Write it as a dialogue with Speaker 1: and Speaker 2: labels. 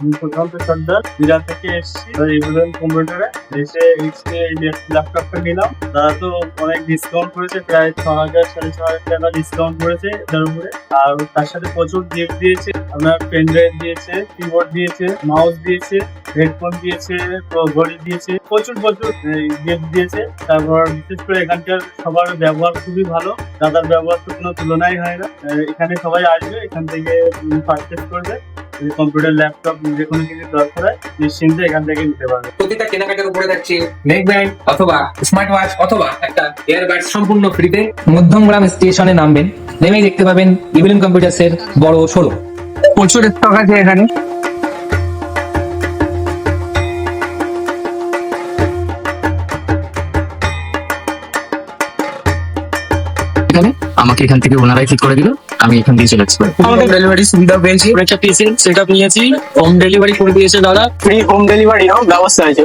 Speaker 1: আমি প্রশান্ত সর্দার বিরাট থেকে এসেছি ইভেন কম্পিউটারে এসে এইচপি ল্যাপটপটা নিলাম। তারা তো অনেক ডিসকাউন্ট করেছে, প্রায় 6,000 6,500 টাকা ডিসকাউন্ট করেছে এটার উপরে। আর তার সাথে প্রচুর গিফট দিয়েছে, আপনার পেন ড্রাইভ দিয়েছে, কিবোর্ড দিয়েছে, মাউস দিয়েছে, হেডফোন দিয়েছে, ঘড়ি দিয়েছে, প্রচুর গিফট দিয়েছে। তারপর বিশেষ করে এখানকার সবার ব্যবহার খুবই ভালো, দাদার ব্যবহার তো কোনো তুলনাই হয় না। এখানে সবাই আসবে, এখান থেকে পারচেস করবে, কম্পিউটার ল্যাপটপ যে কোনো কিছু দরকার হয় নিশ্চিন্তে এখান থেকে নিতে পারবে।
Speaker 2: প্রতিটা কেনাকাটার উপরে থাকছে নেক ব্যান্ড অথবা স্মার্ট ওয়াচ অথবা একটা এয়ারবাড সম্পূর্ণ ফ্রিতে।
Speaker 3: মধ্যমগ্রাম স্টেশনে নামবেন, নেমেই দেখতে পাবেন ইভিলিন কম্পিউটার্সের বড় শোরুম।
Speaker 2: প্রচুর স্টক আছে এখানে।
Speaker 4: আমাকে এখান থেকে ওনারাই ঠিক করে দিল, আমি এখান দিয়ে চলে আসছি।
Speaker 2: আমাদের ডেলিভারি সুবিধা পেয়েছি,
Speaker 4: একটা পিসি সেটআপ নিয়েছি, হোম ডেলিভারি করে দিয়েছে দাদা।
Speaker 2: ফ্রি হোম ডেলিভারি ব্যবস্থা আছে।